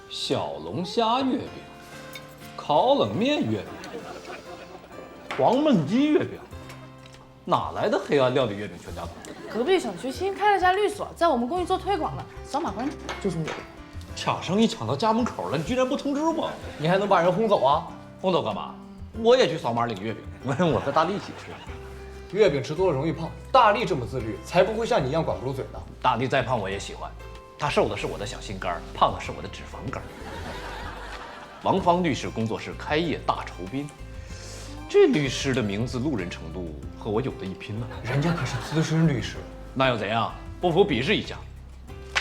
小龙虾月饼、烤冷面月饼、黄焖鸡月饼，哪来的黑暗料理月饼全家桶？隔壁小区新开了家律所，在我们公寓做推广呢，扫码关注就是你。抢生意抢到家门口了，你居然不通知我？你还能把人轰走啊？轰走干嘛？我也去扫码领月饼。我和大力一起吃。月饼吃多了容易胖，大力这么自律，才不会像你一样管不住嘴呢。大力再胖我也喜欢，他瘦的是我的小心肝，胖的是我的脂肪肝。王芳律师工作室开业大酬宾，这律师的名字路人程度和我有的一拼呢。人家可是资深律师，那又怎样？不服比试一下，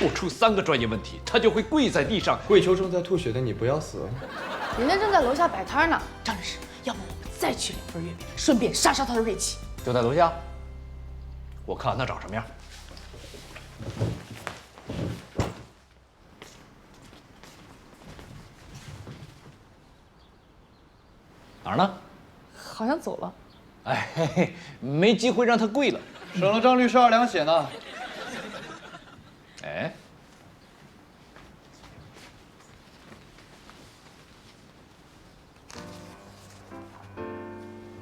我出3个专业问题，他就会跪在地上跪求正在吐血的你不要死。人家正在楼下摆摊呢，张律师，要不我们再去2份月饼，顺便杀杀他的锐气。就在楼下，我看他长什么样。哪儿呢？好像走了。哎，嘿嘿，没机会让他跪了。省了张律师2两血呢。哎，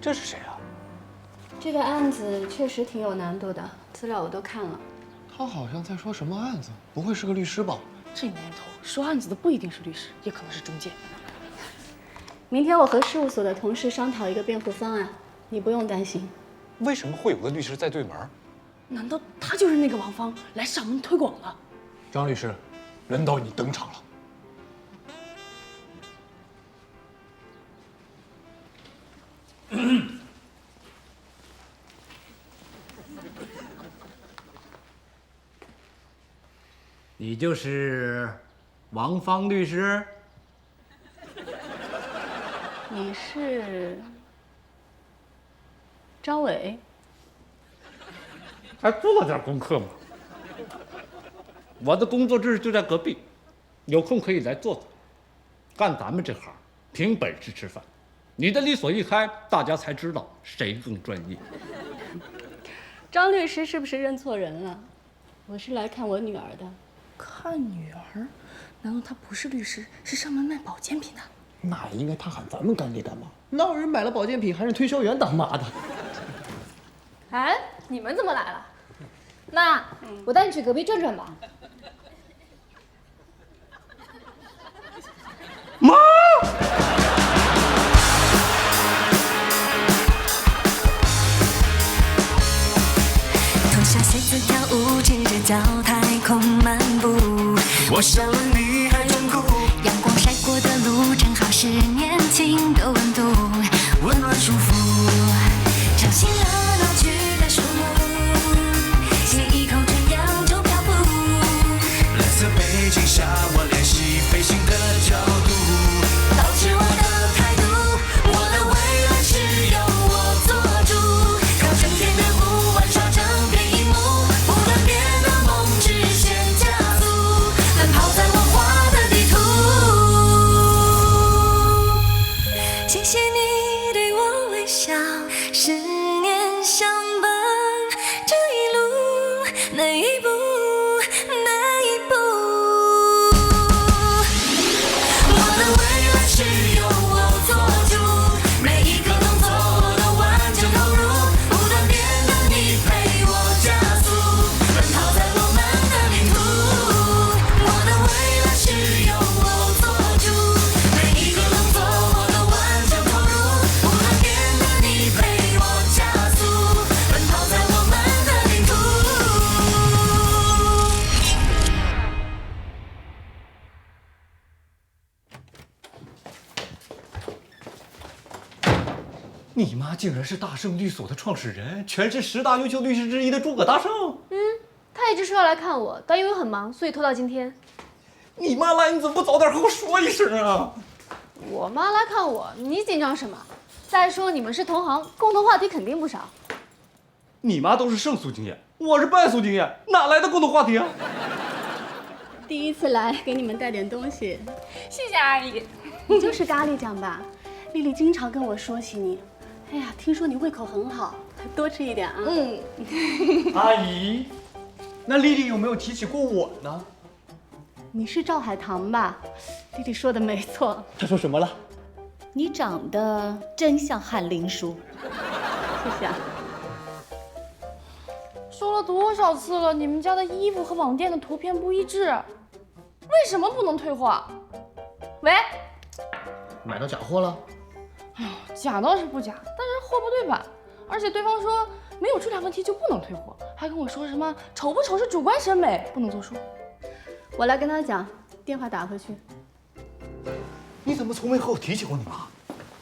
这是谁啊？这个案子确实挺有难度的，资料我都看了。他好像在说什么案子？不会是个律师吧？这年头说案子的不一定是律师，也可能是中介。明天我和事务所的同事商讨一个辩护方案，你不用担心。为什么会有个律师在对门？难道他就是那个王芳来上门推广了？张律师，轮到你登场了。你就是王芳律师？你是张伟？还做了点功课吗？我的工作室就在隔壁，有空可以来坐坐。干咱们这行，凭本事吃饭。你的律所一开，大家才知道谁更专业。张律师是不是认错人了？我是来看我女儿的。看女儿？难道他不是律师，是上门卖保健品的？那也应该他喊咱们干爹干妈，哪有人买了保健品还让推销员当妈的？哎，你们怎么来了？妈，我带你去隔壁转转吧。妈！脱下鞋子跳舞，赤着脚太空漫步。我想问你还真酷，阳光晒过的路，正好是年轻的温度，温暖舒服，尝新了老去的树木，吸一口真阳就漂浮。蓝色背景下，我练习飞行的角度，保持我的态度，我的未来是由我做主，靠整天的不玩耍整片荧幕，不断变的梦直线加速，奔跑在我画的地图。谢谢你对我微笑，10年相伴，这一路哪一步哪一步，我的未来是由我做主，每一个动作我都完全投入，不断变的你陪我加速，奔跑在我们的领土，我的未来是由我做主，每一个动作我都完全投入，不断变的你陪我加速，奔跑在我们的领土。你妈竟然是大圣律所的创始人，全市10大优秀律师之一的诸葛大圣。他一直说要来看我，但因为很忙，所以拖到今天。你妈来，你怎么不早点和我说一声啊？我妈来看我，你紧张什么？再说你们是同行，共同话题肯定不少。你妈都是胜诉经验，我是败诉经验，哪来的共同话题啊？第一次来，给你们带点东西。谢谢阿姨。你就是咖喱酱吧？丽丽经常跟我说起你。哎呀，听说你胃口很好，多吃一点啊。嗯，阿姨，那丽丽有没有提起过我呢？你是赵海棠吧？丽丽说的没错，他说什么了？你长得真像翰林叔。谢谢啊。说了多少次了，你们家的衣服和网店的图片不一致，为什么不能退货？喂，买到假货了？假倒是不假，但是货不对版，而且对方说没有质量问题就不能退货，还跟我说什么丑不丑是主观审美，不能作数。我来跟他讲，电话打回去。你怎么从没和我提起过你妈？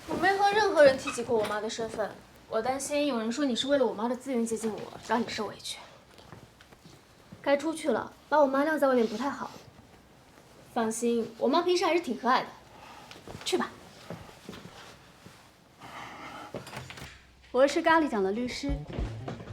我没和任何人提起过我妈的身份，我担心有人说你是为了我妈的资源接近我，让你受委屈。该出去了，把我妈晾在外面不太好。放心，我妈平时还是挺和蔼的。去吧。我是咖喱酱的律师，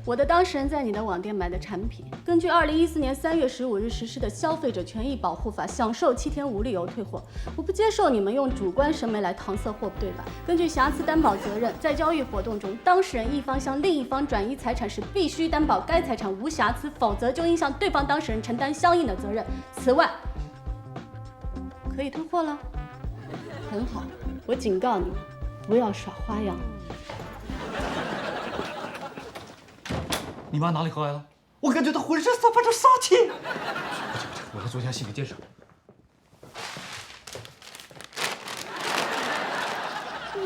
我的当事人在你的网店买的产品，根据2014年3月15日实施的消费者权益保护法，享受7天无理由退货。我不接受你们用主观审美来搪塞货不对版。根据瑕疵担保责任，在交易活动中，当事人一方向另一方转移财产时，必须担保该财产无瑕疵，否则就应向对方当事人承担相应的责任。此外，可以退货了。很好，我警告你，不要耍花样。你妈哪里和蔼了？我感觉她浑身散发着杀气。不行，我要做一下心理建设。哇，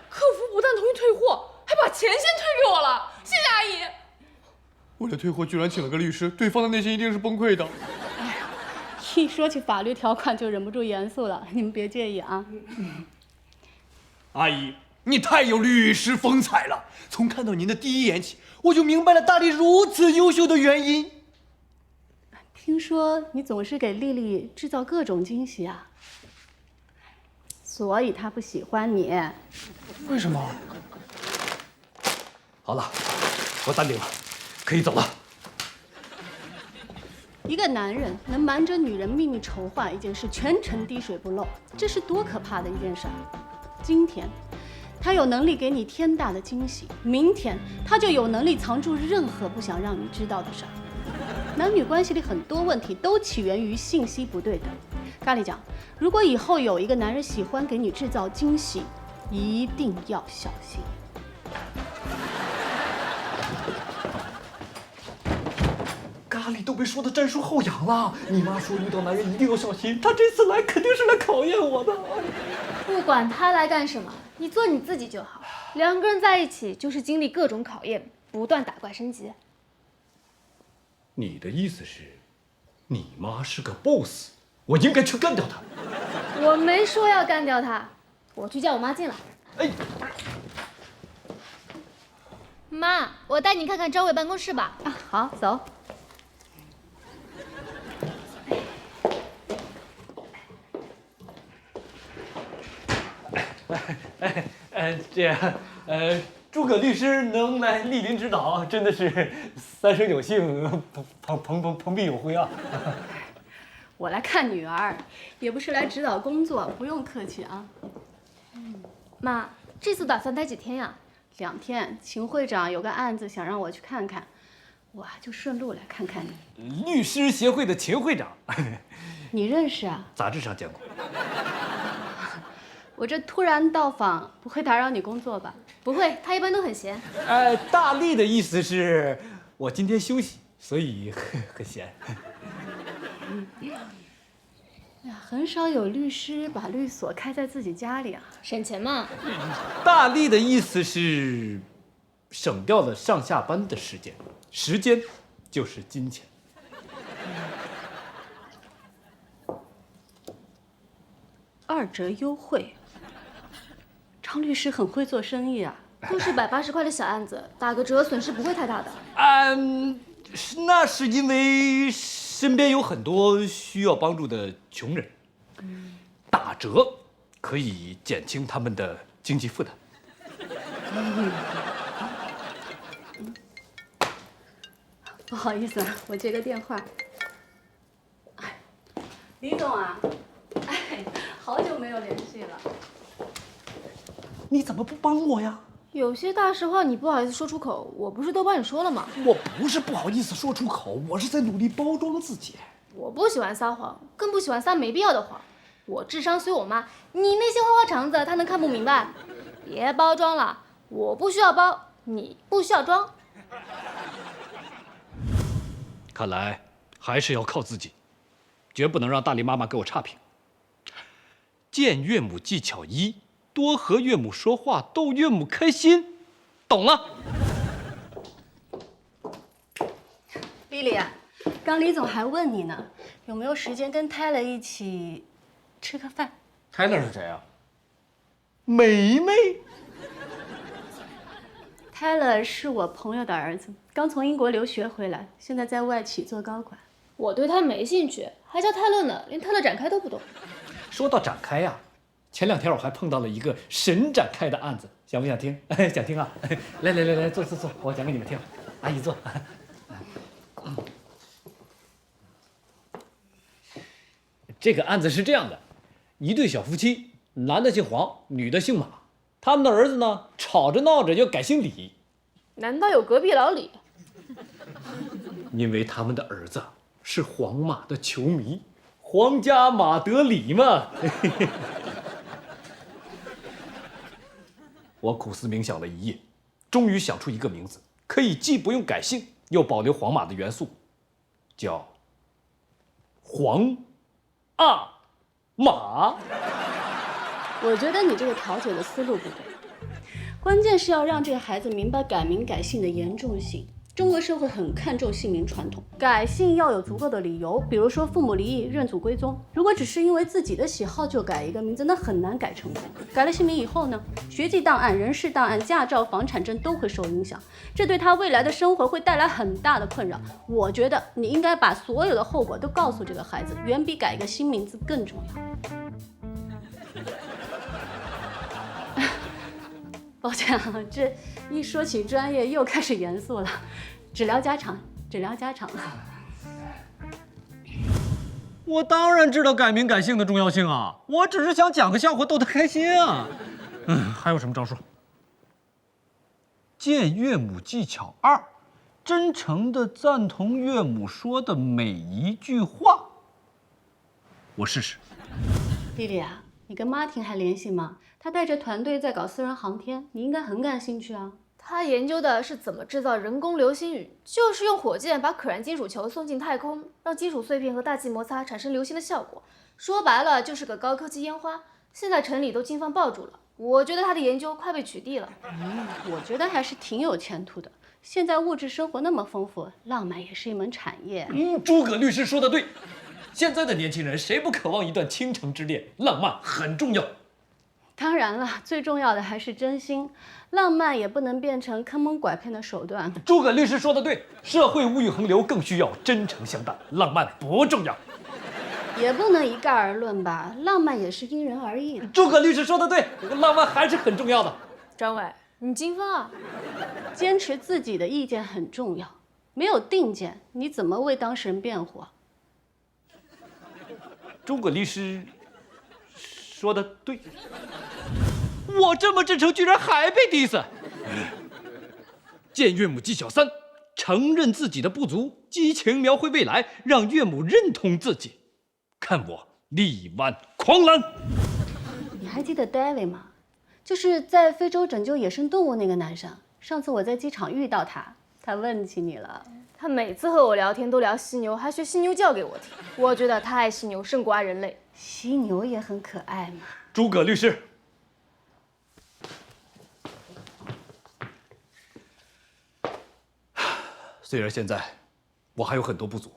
客服不但同意退货，还把钱先退给我了，谢谢阿姨。为了退货居然请了个律师，对方的内心一定是崩溃的。一说起法律条款就忍不住严肃了，你们别介意啊。阿姨，你太有律师风采了。从看到您的第一眼起，我就明白了大力如此优秀的原因。听说你总是给丽丽制造各种惊喜啊，所以她不喜欢你。为什么？好了，我淡定了，可以走了。一个男人能瞒着女人秘密筹划一件事，全程滴水不漏，这是多可怕的一件事儿！今天，他有能力给你天大的惊喜；明天，他就有能力藏住任何不想让你知道的事儿。男女关系里很多问题都起源于信息不对等。咖喱讲，如果以后有一个男人喜欢给你制造惊喜，一定要小心。咖喱都被说的战术后仰了。你妈说遇到男人一定要小心，她这次来肯定是来考验我的。不管他来干什么，你做你自己就好。两个人在一起就是经历各种考验，不断打怪升级。你的意思是，你妈是个 boss， 我应该去干掉她？我没说要干掉他，我去叫我妈进来。哎，妈，我带你看看张伟办公室吧。啊，好，走。诸葛律师能来莅临指导，真的是三生有幸，蓬荜有辉啊！我来看女儿，也不是来指导工作，不用客气啊。妈，这次打算待几天呀2天，秦会长有个案子想让我去看看，我就顺路来看看你。律师协会的秦会长，你认识啊？杂志上见过。我这突然到访，不会打扰你工作吧？不会，他一般都很闲。大力的意思是我今天休息，所以很闲。哎呀，很少有律师把律所开在自己家里啊。省钱嘛。大力的意思是省掉了上下班的时间，时间就是金钱。2折优惠，张律师很会做生意啊。就是180块的小案子，打个折损失不会太大的。那是因为身边有很多需要帮助的穷人，打折可以减轻他们的经济负担。不好意思啊，我接个电话。哎，李总啊，哎，好久没有联系了。你怎么不帮我呀？有些大实话你不好意思说出口，我不是都帮你说了吗？我不是不好意思说出口，我是在努力包装自己。我不喜欢撒谎，更不喜欢撒没必要的谎。我智商随我妈，你那些花花肠子她能看不明白？别包装了，我不需要包，你不需要装。看来还是要靠自己，绝不能让大力妈妈给我差评。见岳母技巧1，多和岳母说话，逗岳母开心。懂了。丽丽啊，刚李总还问你呢，有没有时间跟泰勒一起吃个饭？泰勒是谁啊？梅梅，泰勒是我朋友的儿子，刚从英国留学回来，现在在外企做高管。我对他没兴趣，还叫泰勒呢，连泰勒展开都不懂。说到展开呀，前2天我还碰到了一个神展开的案子，想不想听？想听啊！来，坐，我讲给你们听。阿姨坐。这个案子是这样的，一对小夫妻，男的姓黄，女的姓马，他们的儿子呢吵着闹着要改姓李。难道有隔壁老李？因为他们的儿子是皇马的球迷，皇家马德里嘛。我苦思冥想了一夜，终于想出一个名字，可以既不用改姓，又保留皇马的元素，叫皇阿玛。我觉得你这个调解的思路不对，关键是要让这个孩子明白改名改姓的严重性。中国社会很看重姓名传统，改姓要有足够的理由，比如说父母离异、认祖归宗。如果只是因为自己的喜好就改一个名字，那很难改成功。改了姓名以后呢，学籍档案、人事档案、驾照、房产证都会受影响，这对他未来的生活会带来很大的困扰。我觉得你应该把所有的后果都告诉这个孩子，远比改一个新名字更重要。抱歉啊，这一说起专业又开始严肃了。只聊家常。我当然知道改名改姓的重要性啊，我只是想讲个笑话逗他开心啊。还有什么招数？见岳母技巧2，真诚地赞同岳母说的每一句话。我试试。丽丽啊，你跟马婷还联系吗？他带着团队在搞私人航天，你应该很感兴趣啊。他研究的是怎么制造人工流星雨，就是用火箭把可燃金属球送进太空，让金属碎片和大气摩擦产生流星的效果。说白了就是个高科技烟花，现在城里都金方爆住了。我觉得他的研究快被取缔了。我觉得还是挺有前途的。现在物质生活那么丰富，浪漫也是一门产业。诸葛律师说的对，现在的年轻人谁不渴望一段倾城之恋？浪漫很重要。当然了，最重要的还是真心，浪漫也不能变成坑蒙拐骗的手段。诸葛律师说的对，社会物欲横流更需要真诚相待，浪漫不重要。也不能一概而论吧，浪漫也是因人而异的。诸葛律师说的对，浪漫还是很重要的。张伟，你金方啊？坚持自己的意见很重要，没有定见，你怎么为当事人辩护啊？诸葛律师说的对。我这么真诚，居然还被 diss。见岳母技巧3，承认自己的不足，激情描绘未来，让岳母认同自己。看我力挽狂澜。你还记得 David 吗？就是在非洲拯救野生动物那个男生。上次我在机场遇到他，他问起你了。他每次和我聊天都聊犀牛，还学犀牛叫给我听。我觉得他爱犀牛胜过爱人类。犀牛也很可爱嘛。诸葛律师，虽然现在我还有很多不足，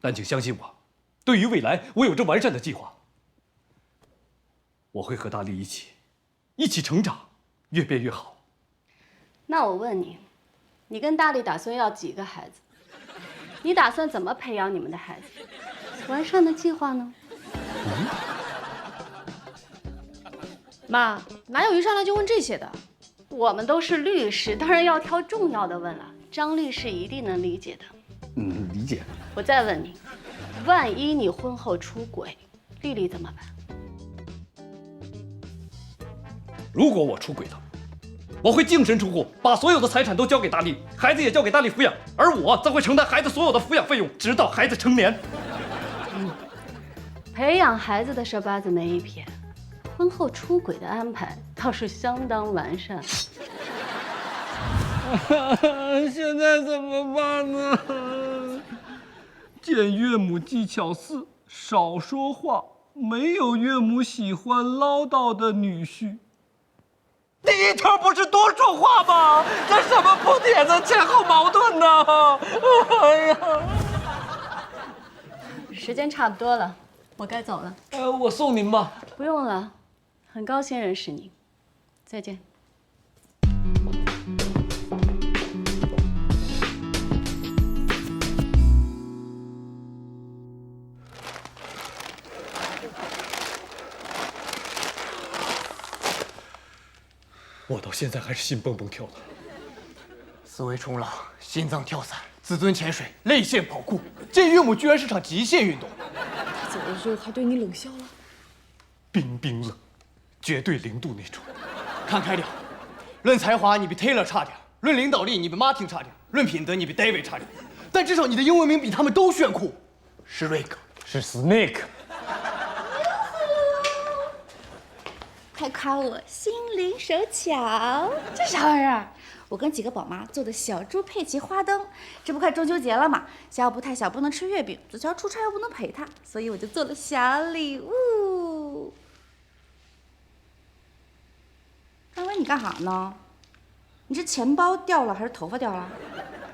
但请相信我，对于未来我有着完善的计划。我会和大力一起成长，越变越好。那我问你，你跟大力打算要几个孩子？你打算怎么培养你们的孩子？完善的计划呢？妈，哪有一上来就问这些的？我们都是律师，当然要挑重要的问了。张律师一定能理解的。理解。我再问你，万一你婚后出轨，丽丽怎么办？如果我出轨了，我会净身出户，把所有的财产都交给大力，孩子也交给大力抚养，而我则会承担孩子所有的抚养费用，直到孩子成年。培养孩子的事八字没一撇，婚后出轨的安排倒是相当完善。现在怎么办呢？见岳母技巧4，少说话，没有岳母喜欢唠叨的女婿。第一条不是多说话吗？这什么铺垫子，前后矛盾呢？哎呀！时间差不多了，我该走了。我送您吧。不用了，很高兴认识你，再见。我到现在还是心蹦蹦跳的。思维冲浪、心脏跳伞、自尊潜水、泪腺跑酷，见岳母居然是场极限运动。他走的时候还对你冷笑了。冰冰冷，绝对0度那种。看开点，论才华你比 Taylor 差点，论领导力你比 Martin 差点，论品德你比 David 差点，但至少你的英文名比他们都炫酷，是 Rick， 是 Snake。快夸我心灵手巧！这啥玩意儿？我跟几个宝妈做的小猪佩奇花灯，这不快中秋节了嘛，小小不太小不能吃月饼，子乔出差又不能陪她，所以我就做了小礼物。张伟，你干啥呢？你是钱包掉了还是头发掉了？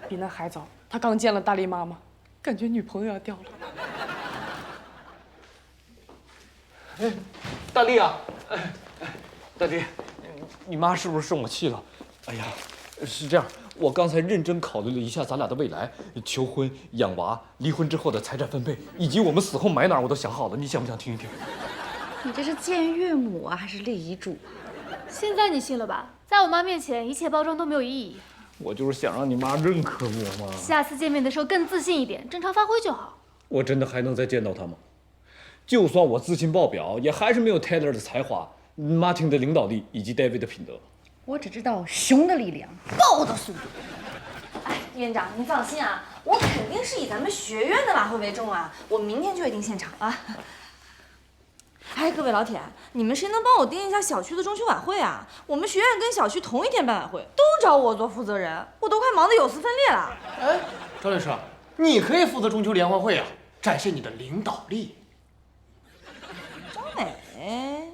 比那还早，他刚见了大力妈妈，感觉女朋友要掉了。哎，大力啊！大力，你妈是不是生我气了？哎呀，是这样，我刚才认真考虑了一下咱俩的未来，求婚、养娃、离婚之后的财产分配，以及我们死后埋哪儿，我都想好了。你想不想听一听？你这是见岳母啊，还是立遗嘱？现在你信了吧？在我妈面前，一切包装都没有意义。我就是想让你妈认可我嘛。下次见面的时候更自信一点，正常发挥就好。我真的还能再见到她吗？就算我自信爆表，也还是没有 Taylor 的才华、Martin 的领导力以及 David 的品德。我只知道熊的力量，豹的速度。哎，院长，您放心啊，我肯定是以咱们学院的晚会为重啊，我明天就会定现场啊。哎，各位老铁，你们谁能帮我盯一下小区的中秋晚会啊？我们学院跟小区同一天办晚会，都找我做负责人，我都快忙得有丝分裂了。哎，张律师，你可以负责中秋联欢会啊，展现你的领导力。张美，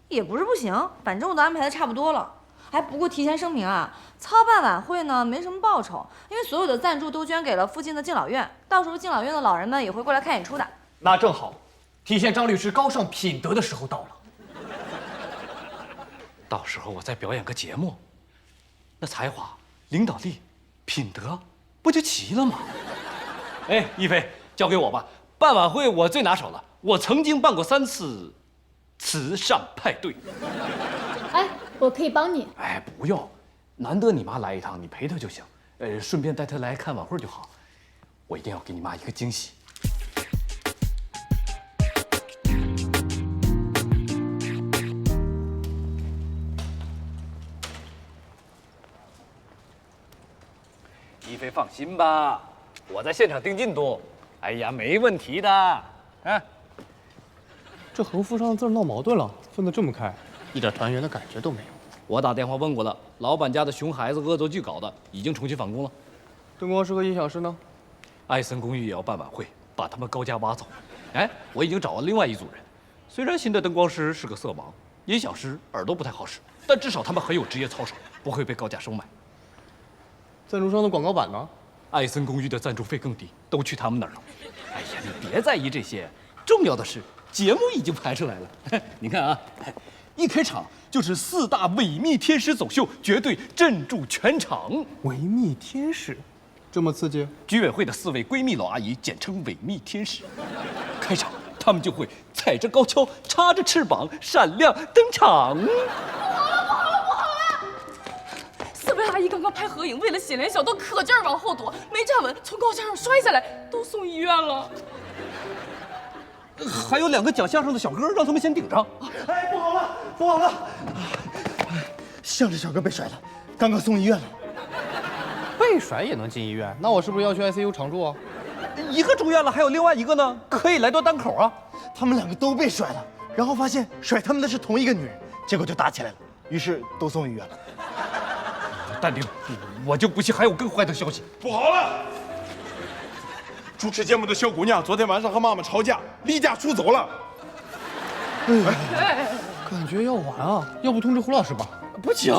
也不是不行，反正我都安排的差不多了。哎，不过提前声明啊，操办晚会呢没什么报酬，因为所有的赞助都捐给了附近的敬老院，到时候敬老院的老人们也会过来看演出的。那正好，体现张律师高尚品德的时候到了。到时候我再表演个节目，那才华、领导力、品德不就齐了吗？哎，一菲，交给我吧。办晚会我最拿手了，我曾经办过3次慈善派对。哎，我可以帮你。哎，不用，难得你妈来一趟，你陪她就行。顺便带她来看晚会就好。我一定要给你妈一个惊喜。一菲放心吧，我在现场定进度。哎呀，没问题的。啊，这横幅上的字闹矛盾了，分得这么开，一点团圆的感觉都没有。我打电话问过了，老板家的熊孩子恶作剧搞的，已经重新返工了。灯光师和音响师呢？艾森公寓也要办晚会，把他们高价挖走。哎，我已经找了另外一组人，虽然新的灯光师是个色盲，音响师耳朵不太好使，但至少他们很有职业操守，不会被高价收买。赞助商的广告板呢？艾森公寓的赞助费更低，都去他们那儿了。哎呀，你别在意这些，重要的是节目已经排出来了。你看啊，一开场就是4大伪蜜天使走秀，绝对镇住全场。维密天使，这么刺激？居委会的4位闺蜜老阿姨，简称伪蜜天使。开场她们就会踩着高跷，插着翅膀，闪亮登场。四位阿姨刚刚拍合影，为了显脸小，都可劲儿往后躲，没站稳，从高架上摔下来，都送医院了。还有2个讲相声的小哥，让他们先顶上。哎，不好了，不好了！相声小哥被甩了，刚刚送医院了。被甩也能进医院？那我是不是要去 ICU 常住啊？一个住院了，还有另外一个呢，可以来段单口啊。他们两个都被甩了，然后发现甩他们的是同一个女人，结果就打起来了，于是都送医院了。淡定，我就不信还有更坏的消息。不好了！主持节目的小姑娘昨天晚上和妈妈吵架，离家出走了。感觉要晚啊，要不通知胡老师吧？不行，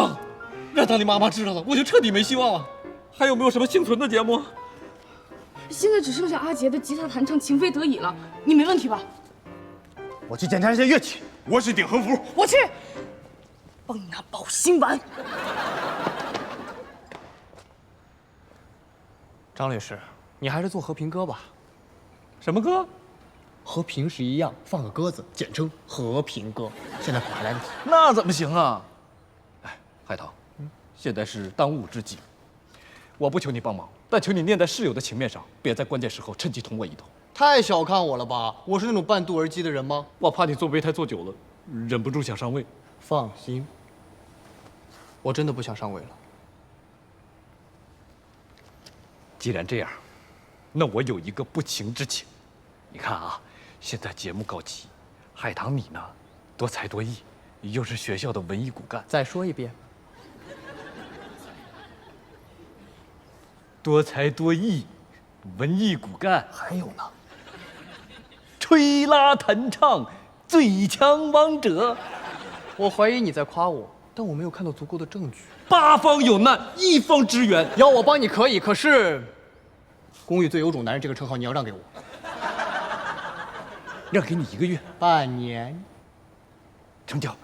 让大力妈妈知道了，我就彻底没希望了。还有没有什么幸存的节目？现在只剩下阿杰的吉他弹唱情非得已了，你没问题吧？我去检查一下乐器。我是顶横幅。我去帮你拿保心丸。张律师，你还是做和平鸽吧。什么歌？和平时一样，放个鸽子，简称和平鸽。现在可还来得及。那怎么行啊？哎，海棠，现在是当务之急。我不求你帮忙，但求你念在室友的情面上，别在关键时候趁机捅我一头。太小看我了吧？我是那种半渡而击的人吗？我怕你做备胎做久了，忍不住想上位。放心，我真的不想上位了。既然这样，那我有一个不情之请。你看啊，现在节目告急，海棠你呢，多才多艺，又是学校的文艺骨干。再说一遍。多才多艺，文艺骨干，还有呢，吹拉弹唱，最强王者。我怀疑你在夸我，但我没有看到足够的证据。八方有难，一方支援。要我帮你可以，可是公寓最有种男人这个称号你要让给我。让给你1个月，半年，成交。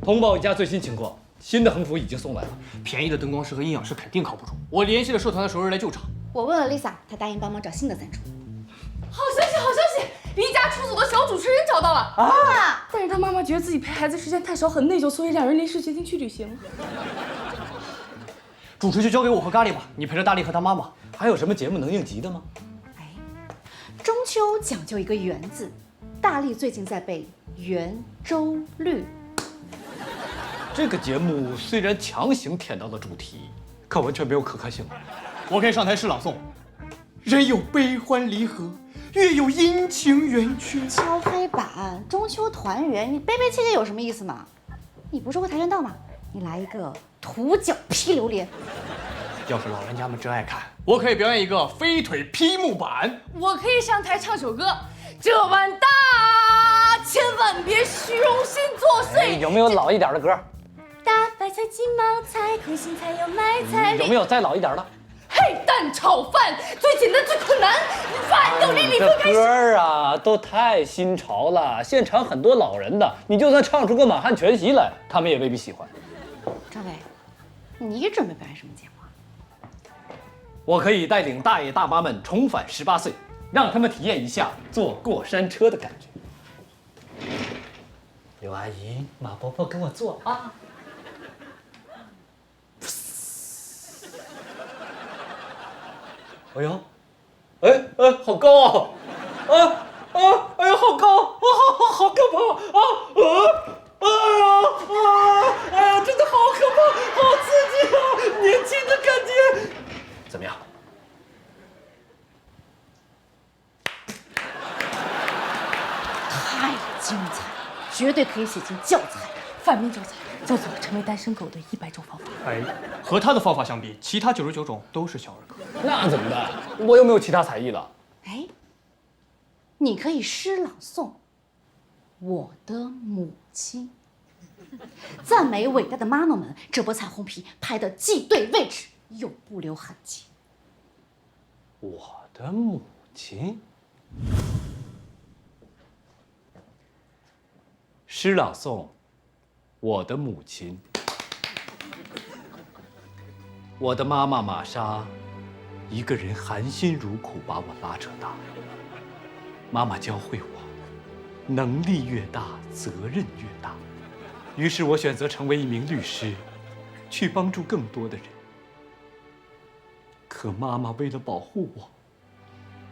通报一下最新情况，新的横幅已经送来了。便宜的灯光师和阴阳师肯定靠不住。我联系了社团的熟人来救场。我问了 Lisa， 她答应帮忙找新的赞助。好消息，好消息！离家出走的小主持人找到了啊！但是他妈妈觉得自己陪孩子时间太少，很内疚，所以2人临时决定去旅行。主持就交给我和咖喱吧，你陪着大力和他妈妈。还有什么节目能应急的吗？哎，中秋讲究一个圆字，大力最近在背圆周率。这个节目虽然强行填到了主题，可完全没有可看性。我可以上台诗朗诵：人有悲欢离合，月有阴晴圆缺。敲黑板，中秋团圆，你悲悲切切有什么意思嘛？你不是会跆拳道吗？你来一个土脚劈榴莲。要是老人家们真爱看，我可以表演一个飞腿劈木板。我可以上台唱首歌，这碗大，千万别虚荣心作祟。有没有老一点的歌？大白菜、鸡毛菜、空心菜有买菜。有没有再老一点的？黑蛋炒饭最简单最困难，饭都离离不开。这歌啊，都太新潮了，现场很多老人的，你就算唱出个满汉全席来，他们也未必喜欢。张伟，你准备表演什么节目啊？我可以带领大爷大妈们重返18岁，让他们体验一下坐过山车的感觉。刘阿姨，马伯伯跟我坐啊。哎呦，好高啊！哎呀，好高，好可怕哎呀，真的好可怕，好刺激啊！年轻的感觉，怎么样？太精彩，绝对可以写进教材。反面教材叫做成为单身狗的100种方法。哎，和他的方法相比，其他99种都是小儿科。那怎么办？我又没有其他才艺了。哎，你可以诗朗诵《我的母亲》，赞美伟大的妈妈们，这波彩虹屁拍得既对位置又不留痕迹。我的母亲，诗朗诵，我的母亲。我的妈妈玛莎，一个人含辛茹苦把我拉扯大。妈妈教会我，能力越大，责任越大。于是我选择成为一名律师，去帮助更多的人。可妈妈为了保护我，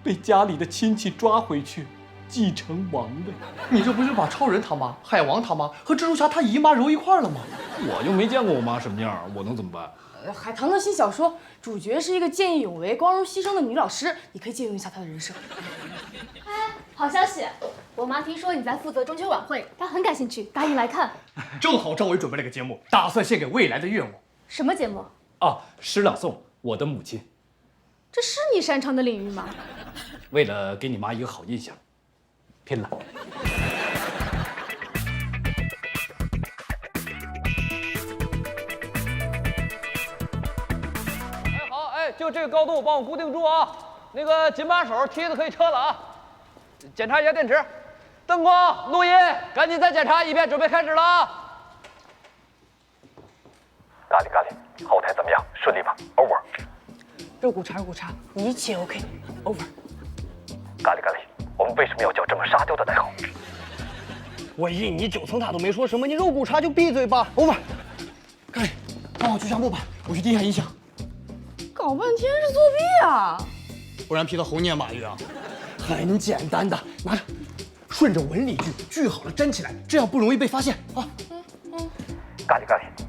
被家里的亲戚抓回去，继承王位。你这不是把超人他妈、海王他妈和蜘蛛侠他姨妈揉一块了吗？我又没见过我妈什么样，我能怎么办？海棠的新小说主角是一个见义勇为、光荣牺牲的女老师，你可以借用一下她的人设。哎，好消息！我妈听说你在负责中秋晚会，她很感兴趣，答应来看。正好张伟准备了个节目，打算献给未来的岳母。什么节目？啊，诗朗诵，我的母亲。这是你擅长的领域吗？为了给你妈一个好印象，拼了！哎，好，哎，就这个高度，帮我固定住啊。那个紧把手，梯子可以撤了啊。检查一下电池，灯光、录音，赶紧再检查一遍，准备开始了啊。咖喱，后台怎么样？顺利吧 ？Over。肉骨茶，一切 OK。Over。咖喱，我们为什么要叫这么沙雕的代号？我印你9层塔都没说什么，你肉骨茶就闭嘴吧。Over。咖喱，帮我去下木板，我去地下音响。搞半天是作弊啊！不然批的猴年马月啊？很简单的，拿着，顺着文理句句好了粘起来，这样不容易被发现啊。咖喱，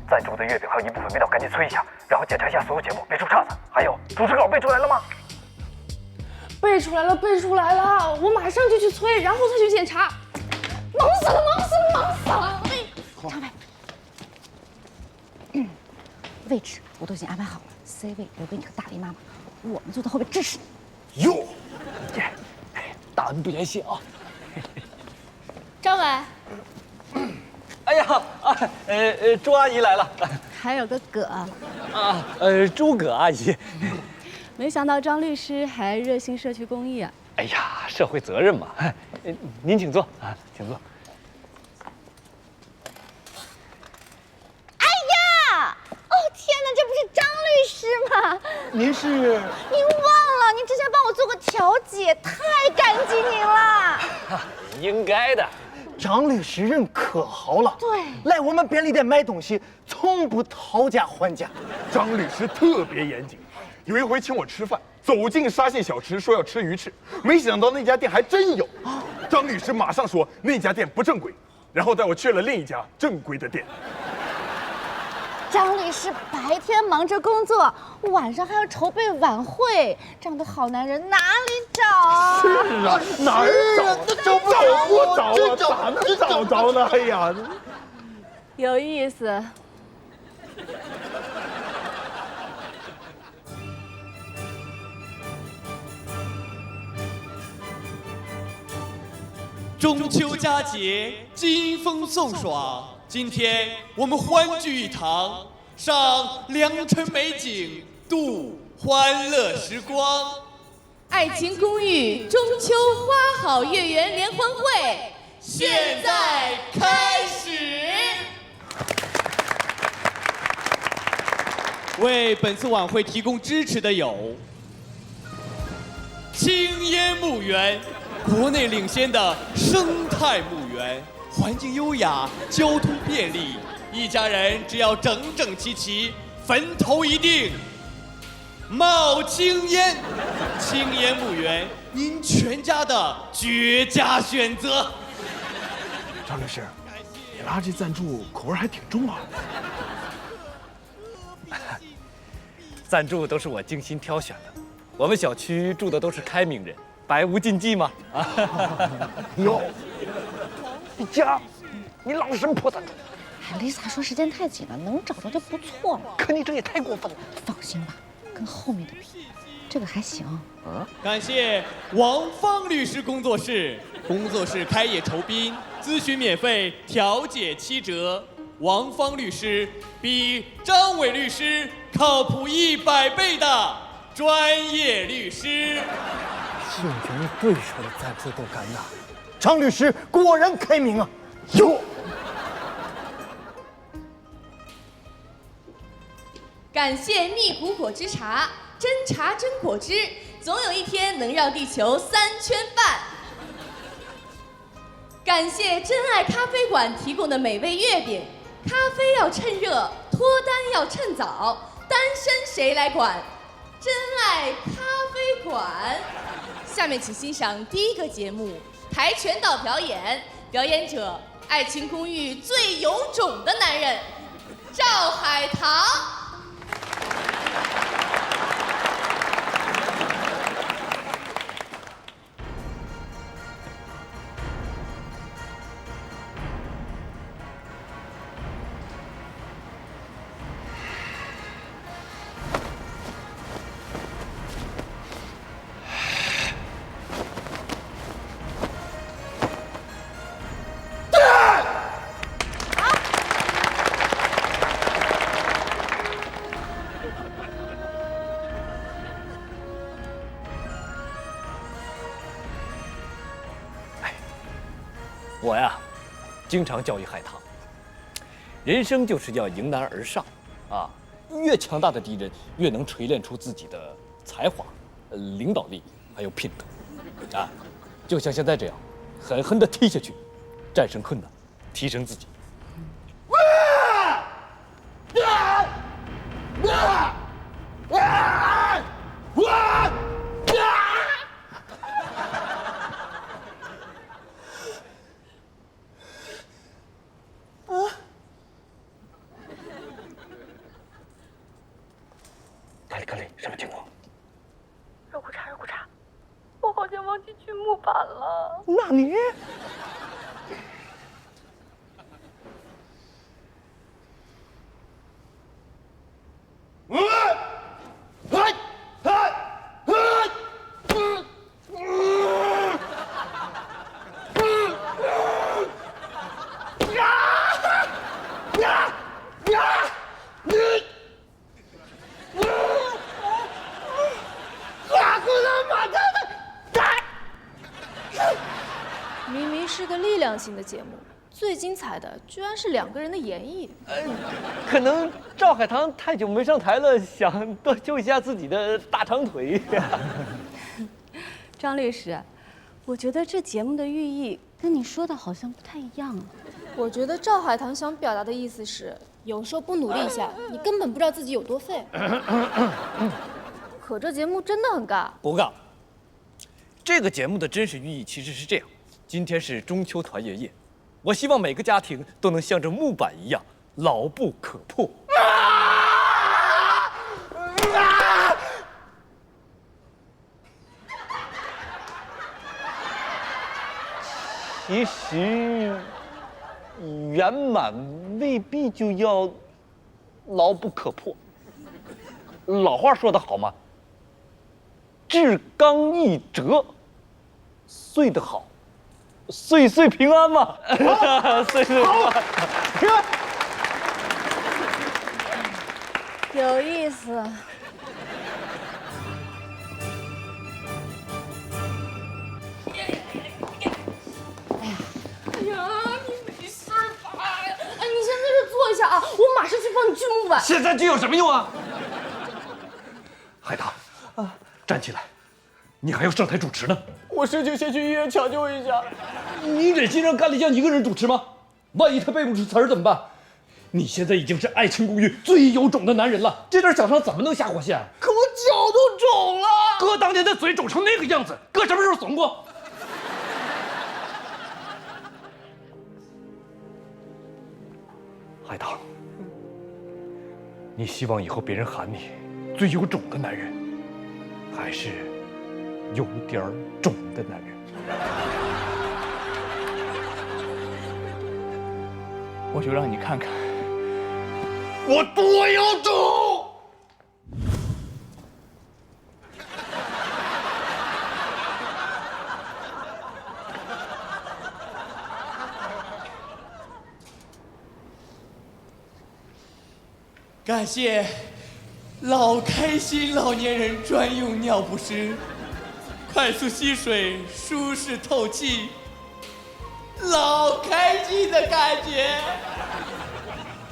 赞助的月饼还有一部分味道，赶紧催一下，然后检查一下所有节目，别出岔子。还有，主持稿背出来了吗？背出来了，我马上就去催，然后再去检查。忙死了！张伟，位置我都已经安排好了 ，C 位留给你和大力妈妈，我们坐在后边支持你。哟，大恩不言谢啊！张伟，哎呀，朱阿姨来了。还有个葛啊，朱葛阿姨。没想到张律师还热心社区公益啊！哎呀，社会责任嘛。您请坐啊，请坐。哎呀！哦天哪，这不是张律师吗？您是？您忘了，您之前帮我做过调解，太感激您了。应该的。张律师人可好了，对，来我们便利店买东西从不讨价还价。张律师特别严谨，有一回请我吃饭，走进沙县小吃说要吃鱼翅，没想到那家店还真有。张律师马上说那家店不正规，然后带我去了另一家正规的店。张律师白天忙着工作，晚上还要筹备晚会，这样的好男人哪里找啊？是啊，哪儿找？咋能找着呢？哎呀，有意思。中秋佳节，金风送爽。今天我们欢聚一堂，赏良辰美景，度欢乐时光。爱情公寓中秋花好月圆联欢会现在开始。为本次晚会提供支持的有青烟墓园，国内领先的生态墓园，环境优雅，交通便利，一家人只要整整齐齐，坟头一定冒青烟。青烟墓园，您全家的绝佳选择。张律师，你拉这赞助口味还挺重啊。赞助都是我精心挑选的，我们小区住的都是开明人，百无禁忌嘛。哟，你老神婆赞助。哎，Lisa 说时间太紧了，能找着就不错了。可你这也太过分了。放心吧，跟后面的比，这个还行。感谢王芳律师工作室，工作室开业酬宾，咨询免费，调解7折。王芳律师比张伟律师靠谱100倍的专业律师。竞争对手的赞助都敢拿，张律师果然开明啊！哟。感谢蜜谷果汁茶，真茶真果汁，总有一天能让地球3圈半。感谢真爱咖啡馆提供的美味月饼，咖啡要趁热，脱单要趁早，单身谁来管？真爱咖啡馆。下面请欣赏第一个节目《跆拳道表演，表演者《爱情公寓》最有种的男人赵海棠。我呀，经常教育海棠，人生就是要迎难而上，啊，越强大的敌人越能锤炼出自己的才华、领导力还有品德，啊，就像现在这样，狠狠地踢下去，战胜困难，提升自己。咖喱，什么情况？肉骨茶，我好像忘记取木板了。那你？明明是个力量型的节目，最精彩的居然是2个人的演绎。可能赵海棠太久没上台了，想多秀一下自己的大长腿。张律师，我觉得这节目的寓意跟你说的好像不太一样啊。我觉得赵海棠想表达的意思是，有时候不努力一下，你根本不知道自己有多废。可这节目真的很尬。不尬。这个节目的真实寓意其实是这样：今天是中秋团圆夜，我希望每个家庭都能像这木板一样牢不可破。其实，圆满未必就要牢不可破。老话说得好嘛，至刚易折，碎得好，岁岁平安嘛。岁岁平安。有意思。哎呀，你没事吧？哎，你先在这坐一下啊，我马上去帮你锯木板。现在锯有什么用啊？海棠，站起来，你还要上台主持呢。我申请先去医院抢救一下。你忍心让甘丽江一个人主持吗？万一他背不出词儿怎么办？你现在已经是《爱情公寓》最有种的男人了，这点小伤怎么能下火线？可我脚都肿了。哥当年的嘴肿成那个样子，哥什么时候怂过？海棠，你希望以后别人喊你最有种的男人，还是有点种的男人？我就让你看看，我多有种！感谢老开心老年人专用尿不湿，快速吸水，舒适透气，老开心的感觉。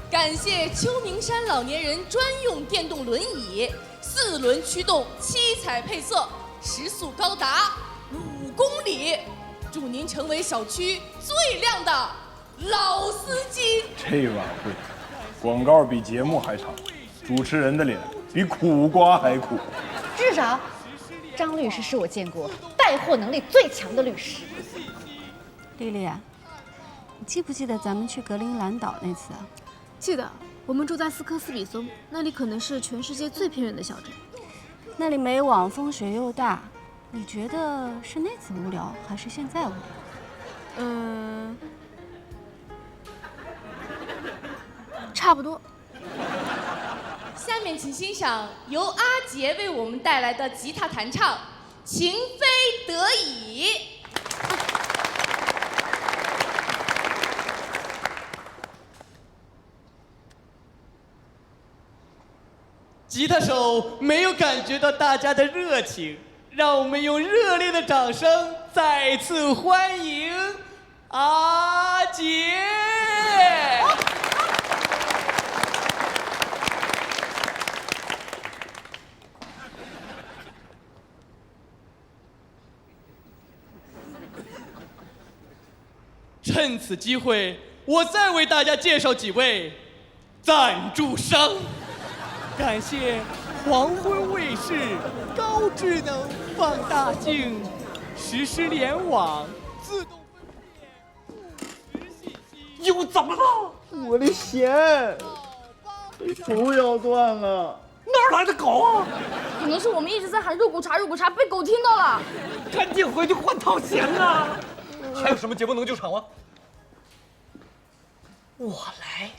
感谢秋名山老年人专用电动轮椅，4轮驱动，7彩配色，时速高达5公里，祝您成为小区最靓的老司机。这晚会，广告比节目还长，主持人的脸比苦瓜还苦。至少，张律师是我见过带货能力最强的律师。丽丽，你记不记得咱们去格陵兰岛那次啊？记得，我们住在斯科斯比松，那里可能是全世界最偏远的小镇。那里没网，风雪又大。你觉得是那次无聊，还是现在无聊？差不多。下面请欣赏由阿杰为我们带来的吉他弹唱《情非得已》。吉他手没有感觉到大家的热情，让我们用热烈的掌声再次欢迎阿杰。趁此机会，我再为大家介绍几位赞助商。感谢黄昏卫视、高智能放大镜、实时联网、自动分辨、实时信息。又怎么了？我的弦手要断了。哪来的狗啊？可能是我们一直在喊肉骨茶，肉骨茶被狗听到了。赶紧回去换套弦呐！还有什么节目能救场吗？我来。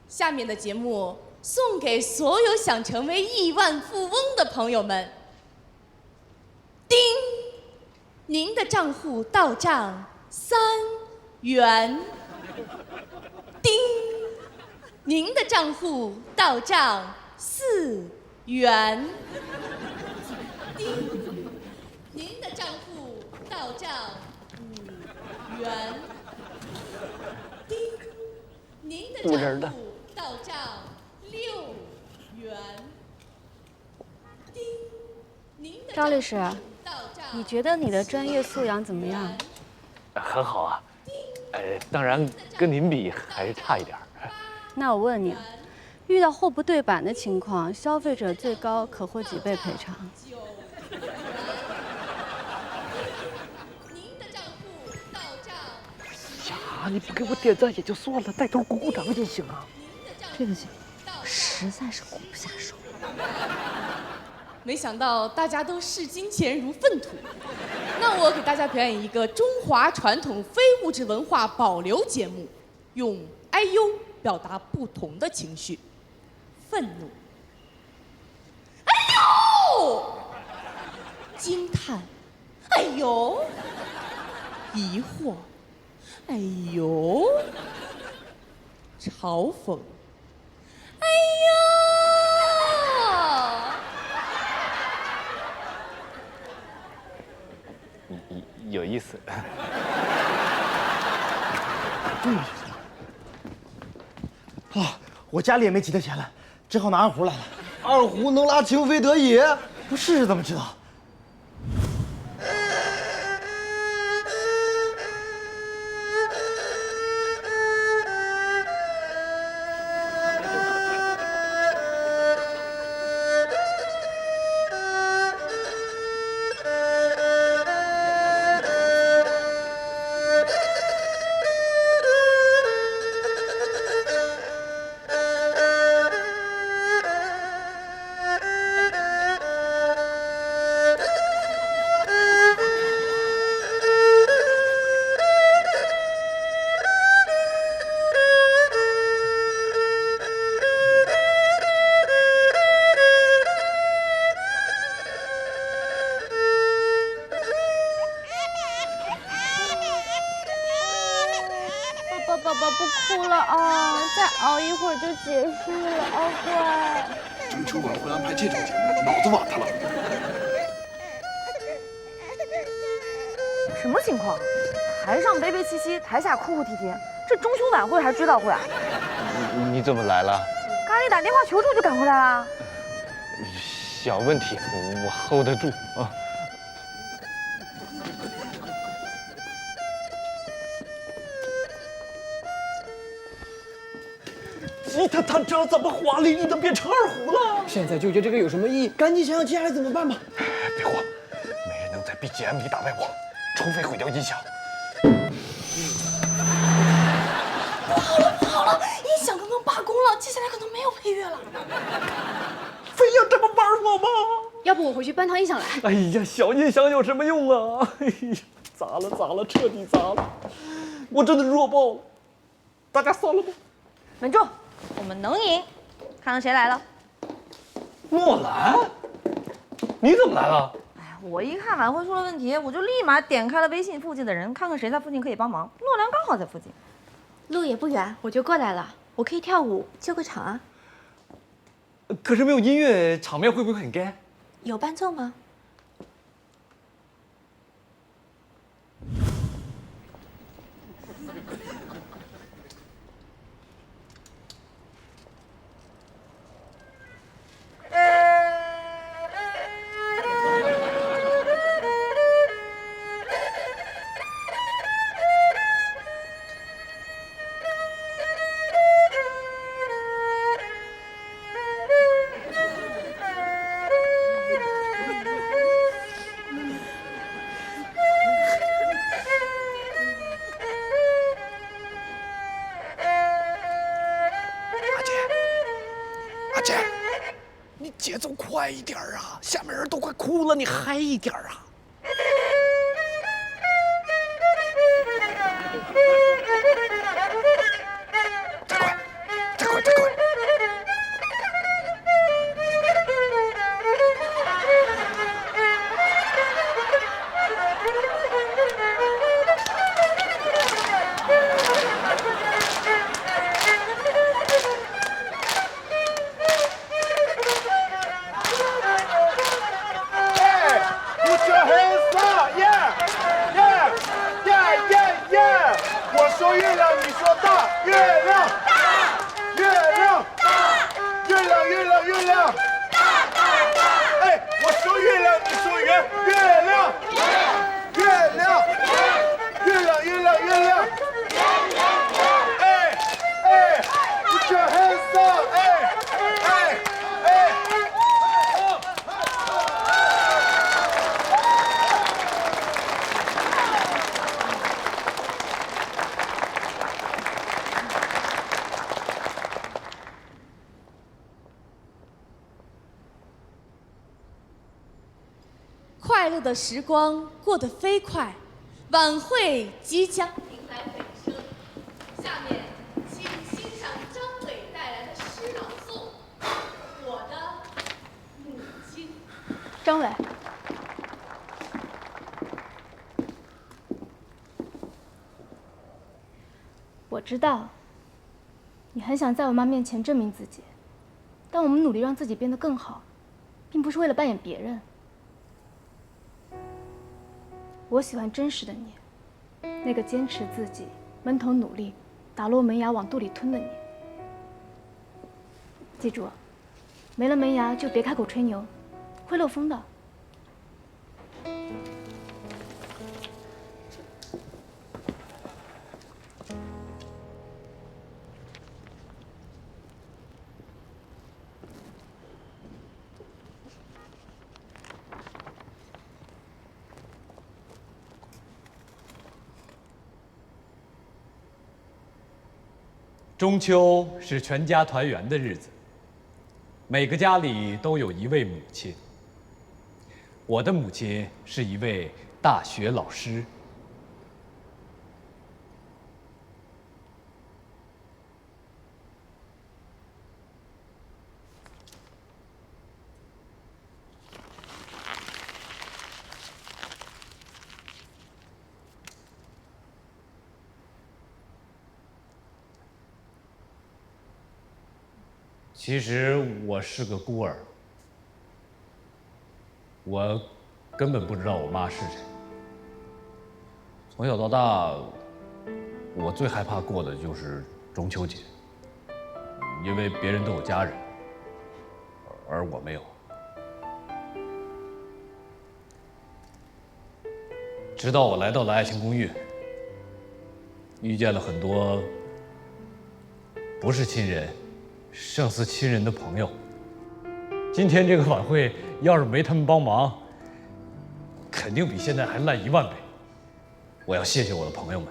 下面的节目送给所有想成为亿万富翁的朋友们。叮，您的账户到账3元。叮，您的账户到账4元。叮，您的账户到账5元。叮，您的账户到账6元。叮，您的张律师，你觉得你的专业素养怎么样？很好啊，当然跟您比还是差一点。那我问你，遇到货不对版的情况，消费者最高可获几倍赔偿？呀，你不给我点赞也就算了，带头鼓鼓掌就行啊。对不起，实在是鼓不下手。没想到大家都视金钱如粪土。那我给大家表演一个中华传统非物质文化保留节目，用哎呦表达不同的情绪：愤怒、哎呦、惊叹、哎呦、疑惑、哎呦、嘲讽、哎呦。有意思。啊，我家里也没吉他弦了，只好拿二胡来了。二胡能拉情非得已，不试试怎么知道？宝宝不哭了啊，再熬一会儿就结束了啊，乖。中秋晚会安排这种节目，脑子瓦特了。什么情况？台上悲悲戚戚，台下哭哭啼啼，这中秋晚会还是追悼会啊？你怎么来了？咖喱打电话求助就赶回来了。小问题，我 hold 得住啊。吉他弹成怎么华丽丽的变成二胡了？现在纠结这个有什么意义？赶紧想想接下来怎么办吧。别慌，没人能在 BGM 里打败我，除非毁掉音响。不好了！音响刚刚罢工了，接下来可能没有配乐了。非要这么玩我吗？要不我回去搬套音响来。哎呀，小音响有什么用啊？哎呀，砸了，彻底砸了！我真的弱爆了，大家算了吧。稳住，我们能赢，看看谁来了。莫兰，你怎么来了？我一看晚会出了问题，我就立马点开了微信附近的人，看看谁在附近可以帮忙。洛良刚好在附近，路也不远，我就过来了。我可以跳舞救个场啊。可是没有音乐，场面会不会很干？有伴奏吗？阿姐，你节奏快一点啊！下面人都快哭了，你嗨一点啊！再快！我说月亮，你说大，月亮大，月亮大，哎，我说月亮，你说圆，月亮，哎 ，Put your hands up， 哎。快乐的时光过得飞快，晚会即将迎来尾声。下面，请欣赏张伟带来的诗朗诵《我的母亲》。张伟，我知道，你很想在我妈面前证明自己，但我们努力让自己变得更好，并不是为了扮演别人。我喜欢真实的你，那个坚持自己、闷头努力、打落门牙往肚里吞的你。记住，没了门牙就别开口吹牛，会漏风的。中秋是全家团圆的日子，每个家里都有一位母亲。我的母亲是一位大学老师。其实我是个孤儿，我根本不知道我妈是谁。从小到大，我最害怕过的就是中秋节，因为别人都有家人，而我没有。直到我来到了爱情公寓，遇见了很多不是亲人胜似亲人的朋友。今天这个晚会要是没他们帮忙，肯定比现在还烂10000倍。我要谢谢我的朋友们。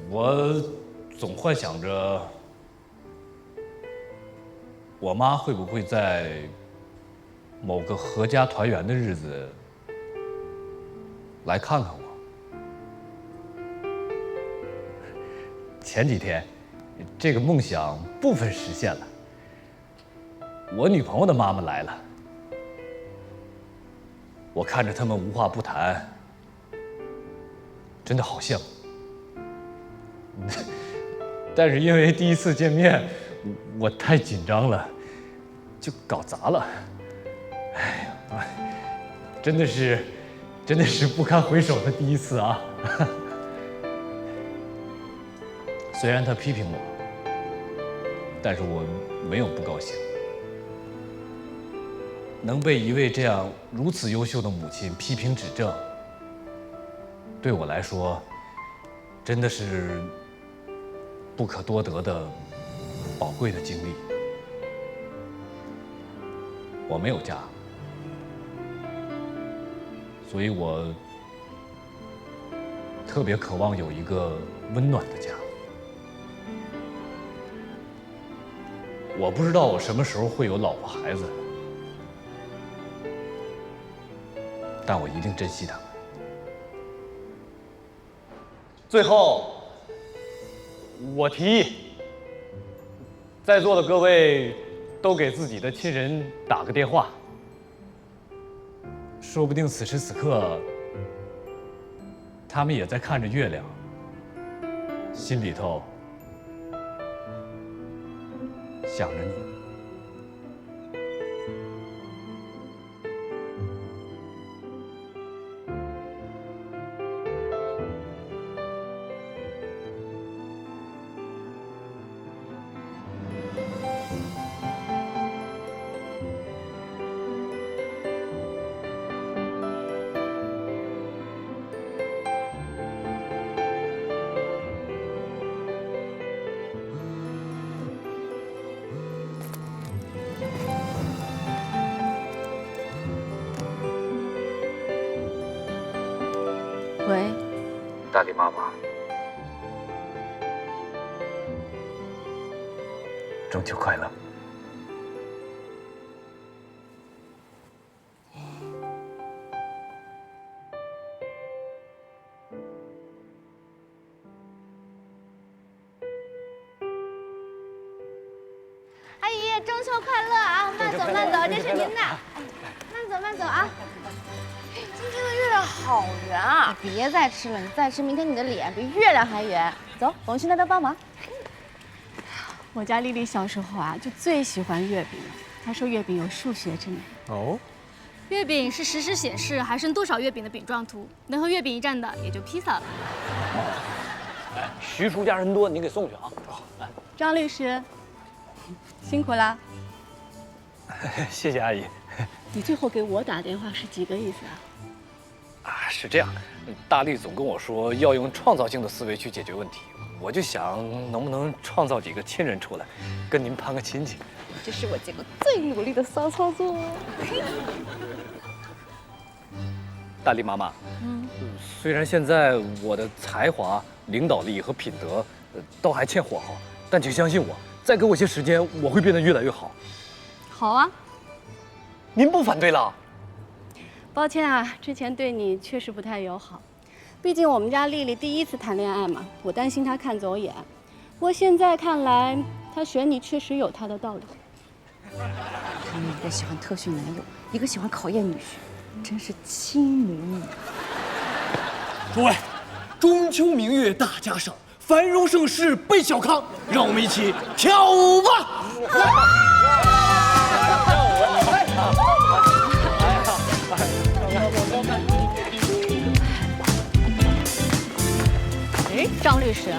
我总幻想着，我妈会不会在某个阖家团圆的日子来看看我。前几天，这个梦想部分实现了。我女朋友的妈妈来了，我看着他们无话不谈，真的好羡慕。但是因为第一次见面，我太紧张了，就搞砸了。哎呀，真的是不堪回首的第一次啊！虽然他批评我，但是我没有不高兴。能被一位这样如此优秀的母亲批评指正，对我来说，真的是不可多得的宝贵的经历。我没有家，所以我特别渴望有一个温暖的家。我不知道我什么时候会有老婆孩子，但我一定珍惜他们。最后，我提议，在座的各位都给自己的亲人打个电话，说不定此时此刻，他们也在看着月亮，心里头想着你。喂，大力妈妈，中秋快乐！阿姨，中秋快乐啊！慢走慢走，这是您的。慢走慢走啊！今天的月亮好圆啊！别再吃了，你再吃，明天你的脸比月亮还圆。走，我们去那边帮忙。我家丽丽小时候啊，就最喜欢月饼了。她说月饼有数学之美。哦，月饼是实时显示还剩多少月饼的饼状图，能和月饼一战的也就披萨了。哎，徐厨家人多，你给送去啊。张律师，辛苦啦。谢谢阿姨。你最后给我打电话是几个意思啊？啊，是这样，大力总跟我说要用创造性的思维去解决问题，我就想能不能创造几个亲人出来，跟您攀个亲戚。这是我见过最努力的骚操作。大力妈妈，虽然现在我的才华、领导力和品德都还欠火候，但请相信我，再给我些时间，我会变得越来越好。好啊。您不反对了？抱歉啊，之前对你确实不太友好，毕竟我们家丽丽第一次谈恋爱嘛，我担心她看走眼。不过现在看来，她选你确实有她的道理。他们一个喜欢特训男友，一个喜欢考验女婿，真是亲母女。诸位，中秋明月大家赏，繁荣盛世倍小康，让我们一起跳舞吧！哎，张律师，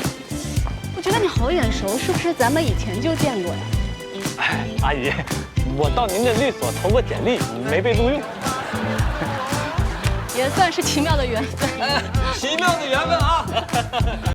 我觉得你好眼熟，是不是咱们以前就见过呀？哎，阿姨，我到您的律所投过简历，没被录用。也算是奇妙的缘分。奇妙的缘分啊！